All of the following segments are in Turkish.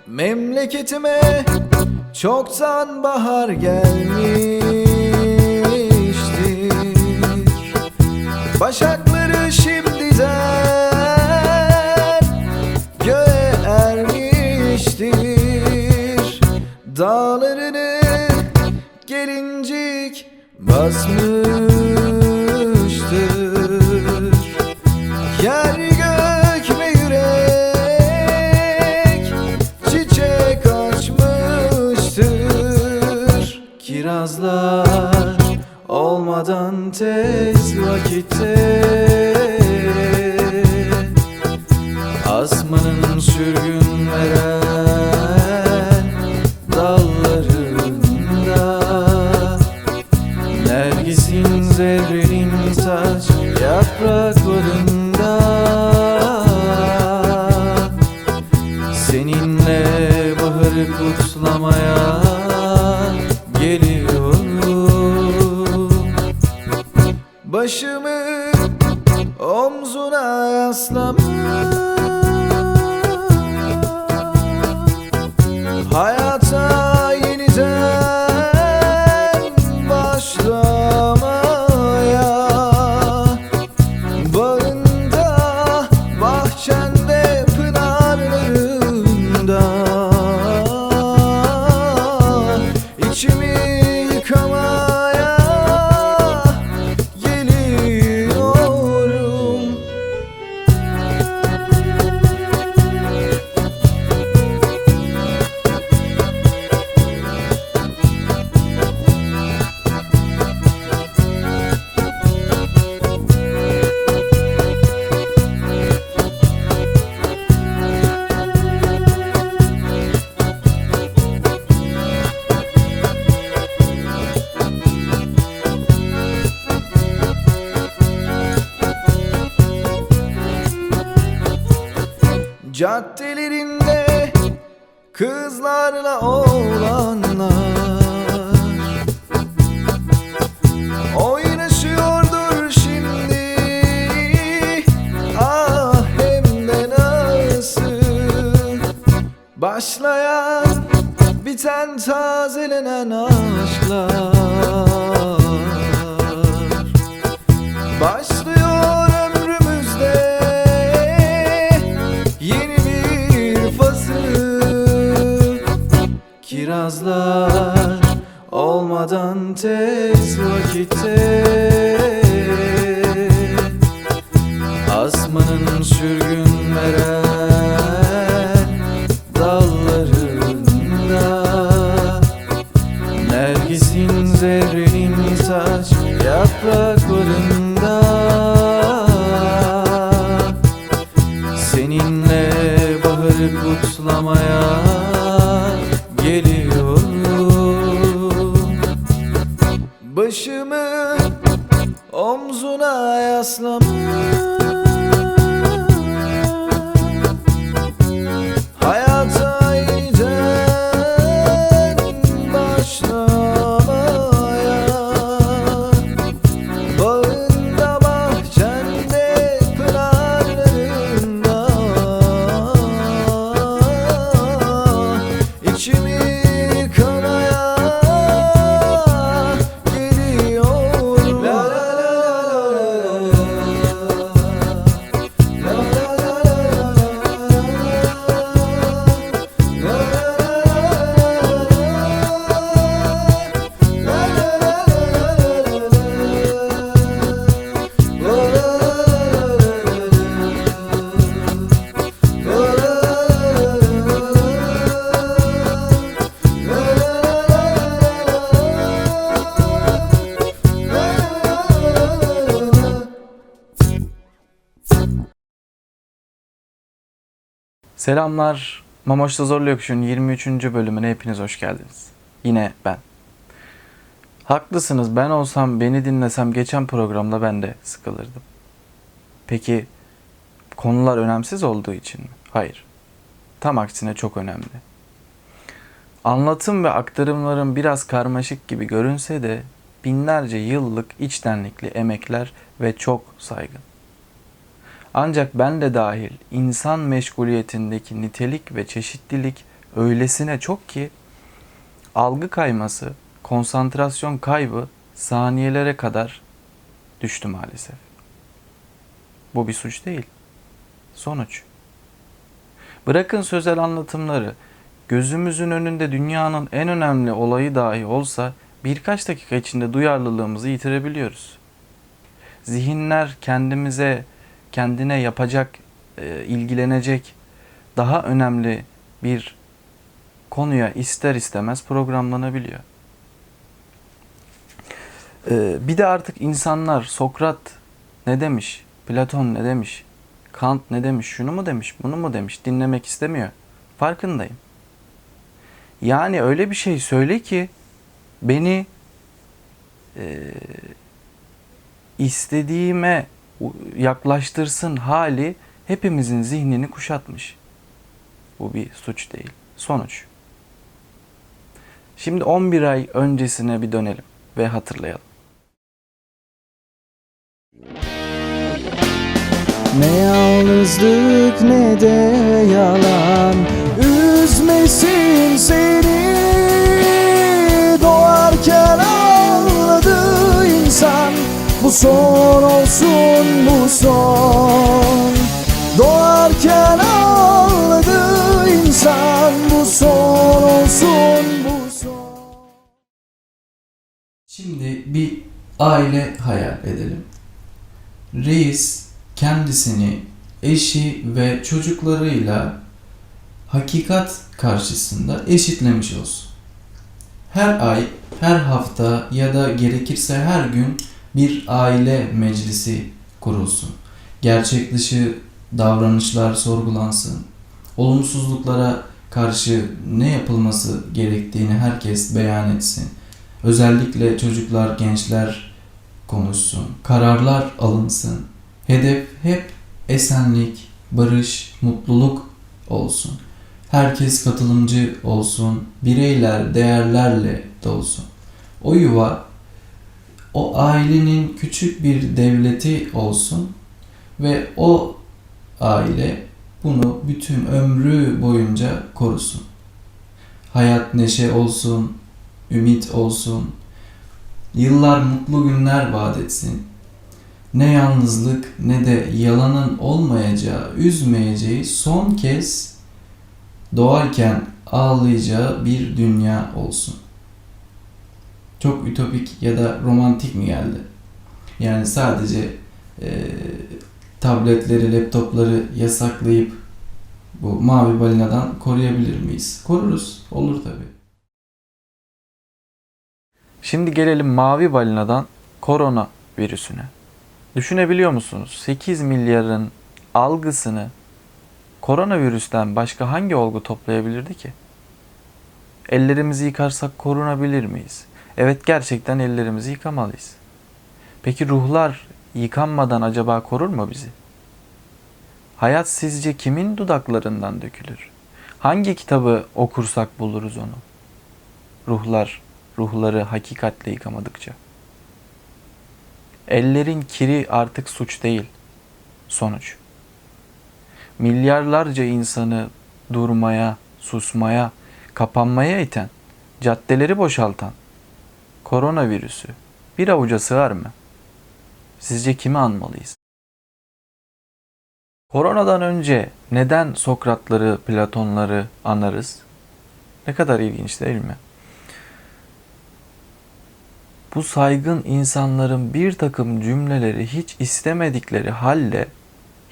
Memleketime çoktan bahar gelmiştir. Başakları şimdiden göğe ermiştir. Dağlarını gelincik basmıştır. Yer gök ve yürek çiçek açmıştır. Kirazlar olmadan tez vakitte asmanın sürgün veren dallarında Nergis'in zerrenin taç yapraklarında seninle baharı kutlamaya geliyorum. Başımı omzuna yaslamış, hayata yeniden başlamaya. Bağında, bahçende, pınarlarında içimi yıkamaya geliyorum. Caddelerinde kızlarla oğlanlar oynaşıyordur şimdi. Ah hem de nasıl. Başlayan biten tazelenen aşklar başlıyor ömrümüzde yeni bir fasıl. Kirazlar olmadan tez vakitte asmanın sürgün veren dallarında Nergis'in zerrenin saç yapraklarında seninle baharı kutlamaya geliyorum. Başımı omzuna yaslamış, hayata yeniden başlamaya. Bağında, bahçende, pınarlarında içimi yıkamaya geliyorum. La la la la la la. Selamlar. Mamoş'ta Zorlu Yokuş'un 23. bölümüne hepiniz hoş geldiniz. Yine ben. Haklısınız, ben olsam, beni dinlesem geçen programda ben de sıkılırdım. Peki konular önemsiz olduğu için mi? Hayır. Tam aksine çok önemli. Anlatım ve aktarımlarım biraz karmaşık gibi görünse de binlerce yıllık içtenlikli emekler ve çok saygın. Ancak ben de dahil insan meşguliyetindeki nitelik ve çeşitlilik öylesine çok ki algı kayması, konsantrasyon kaybı saniyelere kadar düştü maalesef. Bu bir suç değil. Sonuç. Bırakın sözel anlatımları, gözümüzün önünde dünyanın en önemli olayı dahi olsa birkaç dakika içinde duyarlılığımızı yitirebiliyoruz. Zihinler kendine yapacak, ilgilenecek daha önemli bir konuya ister istemez programlanabiliyor. Bir de artık insanlar Sokrat ne demiş, Platon ne demiş, Kant ne demiş, şunu mu demiş, bunu mu demiş dinlemek istemiyor. Farkındayım. Yani öyle bir şey söyle ki beni istediğime yaklaştırsın hali hepimizin zihnini kuşatmış. Bu bir suç değil. Sonuç. Şimdi 11 ay öncesine bir dönelim ve hatırlayalım. Ne yalnızlık ne de yalan üzmesin seni. Doğarken ağladı insan, bu son olsun bu son. Doğarken ağladı insan, bu son olsun bu son. Şimdi bir aile hayal edelim. Reis kendisini, eşi ve çocuklarıyla hakikat karşısında eşitlemiş olsun. Her ay, her hafta ya da gerekirse her gün bir aile meclisi kurulsun. Gerçek dışı davranışlar sorgulansın. Olumsuzluklara karşı ne yapılması gerektiğini herkes beyan etsin. Özellikle çocuklar, gençler konuşsun. Kararlar alınsın. Hedef hep esenlik, barış, mutluluk olsun. Herkes katılımcı olsun. Bireyler değerlerle dolsun. O yuva, o ailenin küçük bir devleti olsun ve o aile bunu bütün ömrü boyunca korusun. Hayat neşe olsun, ümit olsun. Yıllar mutlu günler vaat etsin. Ne yalnızlık ne de yalanın olmayacağı, üzmeyeceği, son kez doğarken ağlayacağı bir dünya olsun. Çok ütopik ya da romantik mi geldi? Yani sadece tabletleri, laptopları yasaklayıp bu mavi balinadan koruyabilir miyiz? Koruruz. Olur tabii. Şimdi gelelim mavi balinadan korona virüsüne. Düşünebiliyor musunuz? 8 milyarın algısını koronavirüsten başka hangi olgu toplayabilirdi ki? Ellerimizi yıkarsak korunabilir miyiz? Evet, gerçekten ellerimizi yıkamalıyız. Peki ruhlar yıkanmadan acaba korur mu bizi? Hayat sizce kimin dudaklarından dökülür? Hangi kitabı okursak buluruz onu? Ruhları hakikatle yıkamadıkça. Ellerin kiri artık suç değil, sonuç. Milyarlarca insanı durmaya, susmaya, kapanmaya iten, caddeleri boşaltan koronavirüsü bir avuca sığar mı? Sizce kimi anmalıyız? Koronadan önce neden Sokratları, Platonları anarız? Ne kadar ilginç değil mi? Bu saygın insanların bir takım cümleleri hiç istemedikleri halde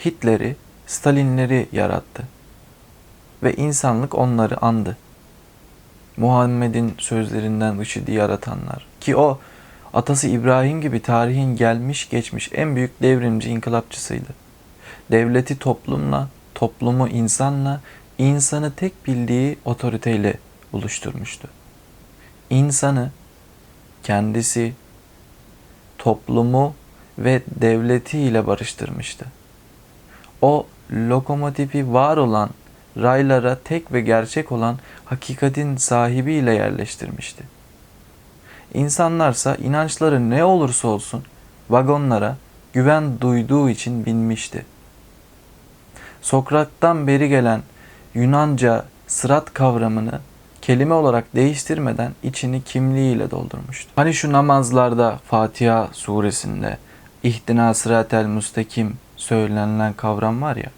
Hitler'i, Stalinleri yarattı. Ve insanlık onları andı. Muhammed'in sözlerinden IŞİD'i yaratanlar. Ki o atası İbrahim gibi tarihin gelmiş geçmiş en büyük devrimci inkılapçısıydı. Devleti toplumla, toplumu insanla, insanı tek bildiği otoriteyle buluşturmuştu. İnsanı, kendisi, toplumu ve devletiyle barıştırmıştı. O lokomotifi var olan raylara tek ve gerçek olan hakikatin sahibiyle yerleştirmişti. İnsanlarsa inançları ne olursa olsun vagonlara güven duyduğu için binmişti. Sokrat'tan beri gelen Yunanca sırat kavramını kelime olarak değiştirmeden içini kimliğiyle doldurmuştu. Hani şu namazlarda Fatiha suresinde İhdina sıratel müstakim söylenilen kavram var ya,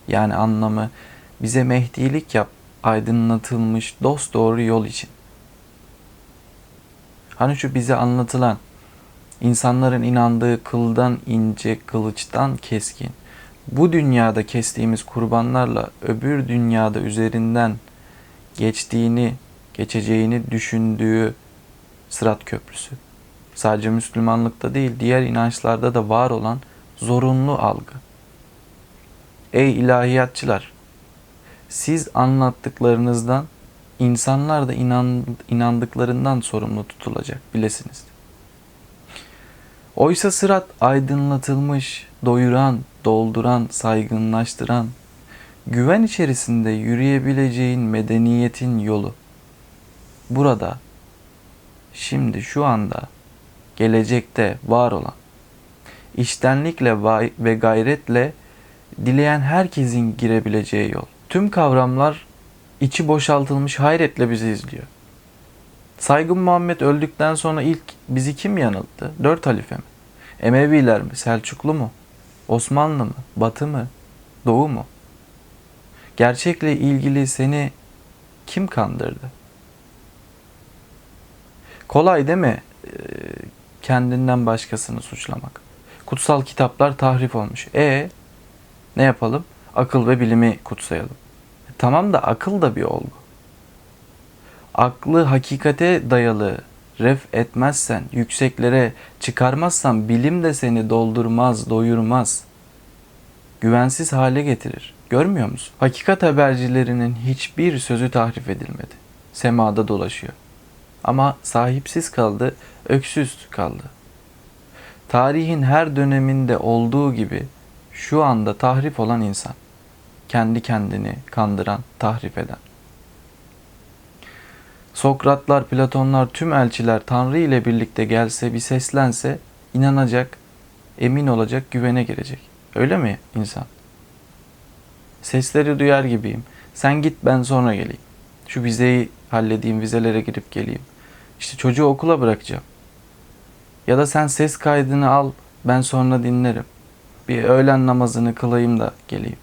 yani anlamı bize mehdilik yap, aydınlatılmış dosdoğru yol için. Hani şu bize anlatılan, insanların inandığı kıldan ince, kılıçtan keskin, bu dünyada kestiğimiz kurbanlarla öbür dünyada üzerinden geçeceğini düşündüğü Sırat Köprüsü. Sadece Müslümanlıkta değil, diğer inançlarda da var olan zorunlu algı. Ey ilahiyatçılar! Siz anlattıklarınızdan, insanlar da inandıklarından sorumlu tutulacak, bilesiniz. Oysa sırat aydınlatılmış, doyuran, dolduran, saygınlaştıran, güven içerisinde yürüyebileceğin medeniyetin yolu. Burada, şimdi, şu anda, gelecekte var olan, içtenlikle ve gayretle dileyen herkesin girebileceği yol. Tüm kavramlar içi boşaltılmış hayretle bizi izliyor. Saygın Muhammed öldükten sonra ilk bizi kim yanılttı? 4 halife mi? Emeviler mi? Selçuklu mu? Osmanlı mı? Batı mı? Doğu mu? Gerçekle ilgili seni kim kandırdı? Kolay değil mi kendinden başkasını suçlamak? Kutsal kitaplar tahrif olmuş. Ne yapalım? Akıl ve bilimi kutsayalım. Tamam da akıl da bir olgu. Aklı hakikate dayalı ref etmezsen, yükseklere çıkarmazsan bilim de seni doldurmaz, doyurmaz. Güvensiz hale getirir. Görmüyor musun? Hakikat habercilerinin hiçbir sözü tahrif edilmedi. Semada dolaşıyor. Ama sahipsiz kaldı, öksüz kaldı. Tarihin her döneminde olduğu gibi şu anda tahrif olan insan. Kendi kendini kandıran, tahrif eden. Sokratlar, Platonlar, tüm elçiler Tanrı ile birlikte gelse, bir seslense inanacak, emin olacak, güvene girecek. Öyle mi insan? Sesleri duyar gibiyim. Sen git, ben sonra geleyim. Şu vizeyi halledeyim, vizelere girip geleyim. İşte çocuğu okula bırakacağım. Ya da sen ses kaydını al, ben sonra dinlerim. Bir öğlen namazını kılayım da geleyim.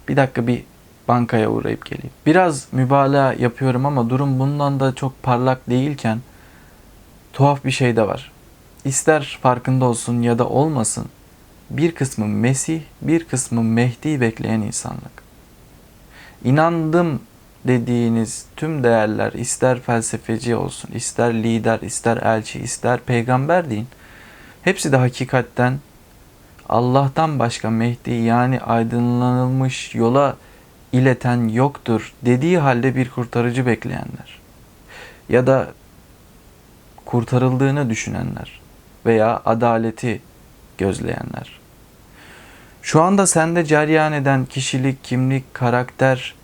Bir dakika bir bankaya uğrayıp geleyim. Biraz mübalağa yapıyorum ama durum bundan da çok parlak değilken tuhaf bir şey de var. İster farkında olsun ya da olmasın, bir kısmı Mesih, bir kısmı Mehdi bekleyen insanlık. İnandım dediğiniz tüm değerler, ister felsefeci olsun, ister lider, ister elçi, ister peygamber deyin, hepsi de hakikatten Allah'tan başka Mehdi, yani aydınlanılmış yola ileten yoktur dediği halde bir kurtarıcı bekleyenler ya da kurtarıldığını düşünenler veya adaleti gözleyenler. Şu anda sende cereyan eden kişilik, kimlik, karakter,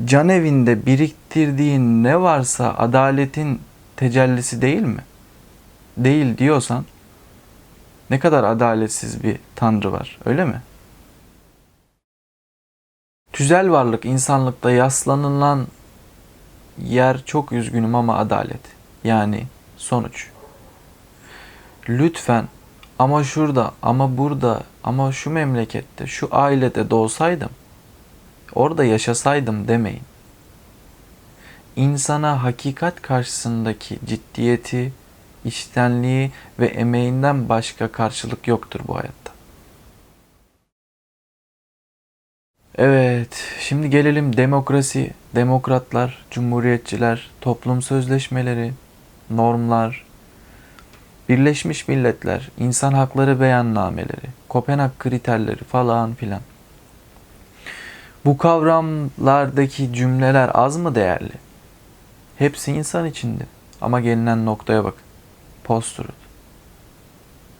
can evinde biriktirdiğin ne varsa adaletin tecellisi değil mi? Değil diyorsan ne kadar adaletsiz bir Tanrı var, öyle mi? Tüzel varlık insanlıkta yaslanılan yer, çok üzgünüm ama adalet. Yani sonuç. Lütfen ama şurada, ama burada, ama şu memlekette, şu ailede doğsaydım, orada yaşasaydım demeyin. İnsana hakikat karşısındaki ciddiyeti, içtenliği ve emeğinden başka karşılık yoktur bu hayatta. Evet, şimdi gelelim demokrasi, demokratlar, cumhuriyetçiler, toplum sözleşmeleri, normlar, Birleşmiş Milletler, insan hakları beyannameleri, Kopenhag kriterleri falan filan. Bu kavramlardaki cümleler az mı değerli? Hepsi insan içinde. Ama gelinen noktaya bakın. Post-truth.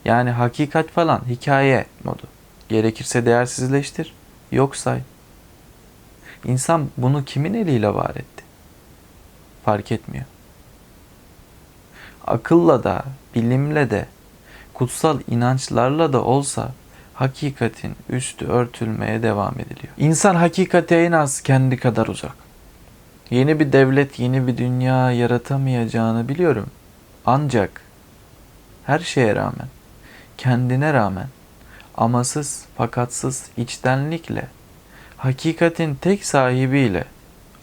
Yani hakikat falan hikaye modu. Gerekirse değersizleştir, yok say. İnsan bunu kimin eliyle var etti? Fark etmiyor. Akılla da, bilimle de, kutsal inançlarla da olsa hakikatin üstü örtülmeye devam ediliyor. İnsan hakikate en az kendi kadar uzak. Yeni bir devlet, yeni bir dünya yaratamayacağını biliyorum. Ancak her şeye rağmen, kendine rağmen, amasız fakatsız içtenlikle, hakikatin tek sahibiyle,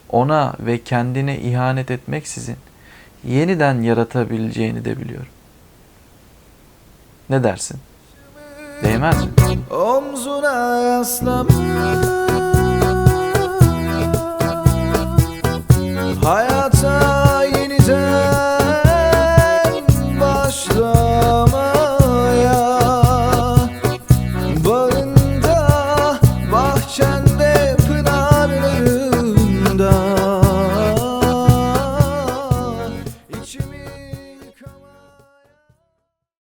ona ve kendine ihanet etmeksizin yeniden yaratabileceğini de biliyorum. Ne dersin? Değmez mi? Omzuna yaslamış